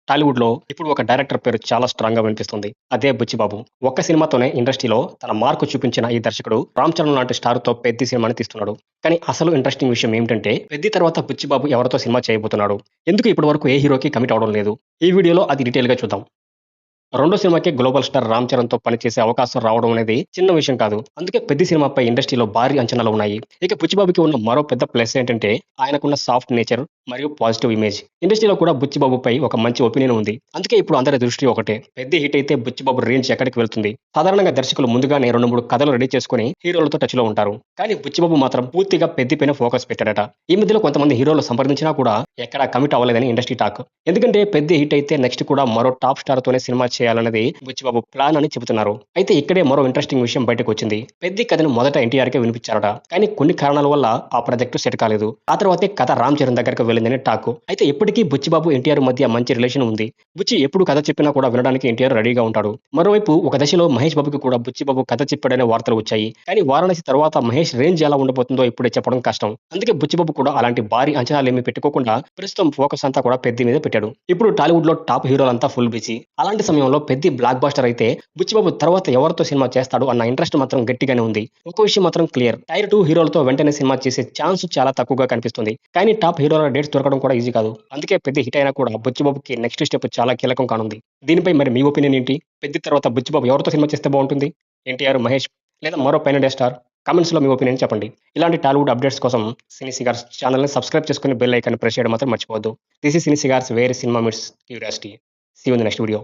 టాలీవుడ్‌లో ఇప్పుడు ఒక డైరెక్టర్ పేరు చాలా స్ట్రాంగ్‌గా వినిపిస్తుంది. అదే 'బుచ్చిబాబు'. ఒక్క సినిమాతోనే ఇండస్ట్రీలో తన మార్క్ చూపించిన ఈ దర్శకుడు 'రామ్ చరణ్' లాంటి స్టార్‌తో 'పెద్ది' సినిమాని తీస్తున్నాడు. కానీ అసలు ఇంట్రెస్టింగ్ విషయం ఏమిటంటే 'పెద్ది' తర్వాత 'బుచ్చిబాబు' ఎవరితో సినిమా చేయబోతున్నాడు? ఎందుకు ఇప్పటి వరకు ఏ హీరోకి కమిట్ అవ్వడం లేదు? ఈ వీడియోలో అది డీటెయిల్‌గా చూద్దాం. రెండో సినిమాకే గ్లోబల్ స్టార్ 'రామ్ చరణ్‌తో పనిచేసే అవకాశం రావడం అనేది చిన్న విషయం కాదు. అందుకే 'పెద్ది' సినిమాపై ఇండస్ట్రీలో భారీ అంచనాలు ఉన్నాయి. ఇక 'బుచ్చిబాబు'కి ఉన్న మరో పెద్ద ప్లస్ ఏంటంటే ఆయనకున్న సాఫ్ట్ నేచర్ మరియు పాజిటివ్ ఇమేజ్. ఇండస్ట్రీలో కూడా 'బుచ్చిబాబు'పై ఒక మంచి ఒపీనియన్ ఉంది. అందుకే ఇప్పుడు అందరి దృష్టి ఒకటే. 'పెద్ది' హిట్ అయితే 'బుచ్చిబాబు' రేంజ్ ఎక్కడికి వెళ్తుంది? సాధారణంగా దర్శకులు ముందుగానే 2, 3 కథలు రెడీ చేసుకొని హీరోలతో టచ్‌లో ఉంటారు. కానీ 'బుచ్చిబాబు' మాత్రం పూర్తిగా 'పెద్ది' పైన ఫోకస్ పెట్టాడట. ఈ మధ్యలో కొంతమంది హీరోలు సంప్రదించినా కూడా ఎక్కడా కమిట్ అవ్వలేదని ఇండస్ట్రీ టాక్. ఎందుకంటే 'పెద్ది' హిట్ అయితే నెక్స్ట్ కూడా మరో టాప్ స్టార్‌తోనే సినిమా చేయాలన్నది 'బుచ్చిబాబు' ప్లాన్ అని చెబుతున్నారు. అయితే ఇక్కడే మరో ఇంట్రెస్టింగ్ విషయం బయటకొచ్చింది. 'పెద్ది' కథను మొదట ఎన్టీఆర్‌కే వినిపించారట. కానీ కొన్ని కారణాల వల్ల ఆ ప్రాజెక్ట్ సెట్ కాలేదు. ఆ తర్వాతే కథ 'రామ్ చరణ్' దగ్గరికి వెళ్ళిందని టాక్. అయితే ఇప్పటికీ 'బుచ్చిబాబు' ఎన్టీఆర్ మధ్య మంచి రిలేషన్ ఉంది. బుచ్చి ఎప్పుడు కథ చెప్పినా కూడా వినడానికి ఎన్టీఆర్ రెడీగా ఉంటాడు. మరోవైపు ఒక దశలో మహేష్ బాబుకి కూడా 'బుచ్చిబాబు' కథ చెప్పాడనే వార్తలు వచ్చాయి. కానీ 'వారణాసి' తర్వాత మహేష్ రేంజ్ ఎలా ఉండబోతుందో ఇప్పుడే చెప్పడం కష్టం. అందుకే 'బుచ్చిబాబు' కూడా అలాంటి భారీ అంచనాలేమీ పెట్టుకోకుండా ప్రస్తుతం ఫోకస్ అంతా కూడా 'పెద్ది' మీద పెట్టాడు. ఇప్పుడు టాలీవుడ్‌లో టాప్ హీరోలంతా ఫుల్ బిజీ. అలాంటి సమయంలో 'పెద్ది' బ్లాక్ బస్టర్ అయితే 'బుచ్చిబాబు' తర్వాత ఎవరితో సినిమా చేస్తాడు అన్న ఇంట్రెస్ట్ మాత్రం గట్టిగానే ఉంది. ఒక విషయం మాత్రం క్లియర్. టైర్ 2 హీరోలతో వెంటనే సినిమా చేసే ఛాన్స్ చాలా తక్కువగా కనిపిస్తుంది. కానీ టాప్ హీరోల డేట్స్ దొరకడం కూడా ఈజీ కాదు. అందుకే 'పెద్ది' హిట్ అయినా కూడా 'బుచ్చిబాబు'కి నెక్స్ట్ స్టెప్ చాలా కీలకం కానుంది. దీనిపై మరి మీ ఒపీనియన్ ఏంటి? 'పెద్ది' తర్వాత 'బుచ్చిబాబు' ఎవరితో సినిమా చేస్తే బావుంటుంది? ఎన్టీఆర్, మహేష్ లేదా మరో పాన్ ఇండియా స్టార్? కామెంట్స్‌లో మీ ఒపీనియన్ చెప్పండి. ఇలాంటి టాలీవుడ్ అప్డేట్స్ కోసం సినీ సిగార్స్ ఛానెల్‌ని సబ్స్క్రైబ్ చేసుకొని బెల్ ఐకాన్ ప్రెస్ చేయడం మాత్రం మర్చిపోవద్దు. This is cine cigars where cinema meets curiosity. See you in the next video.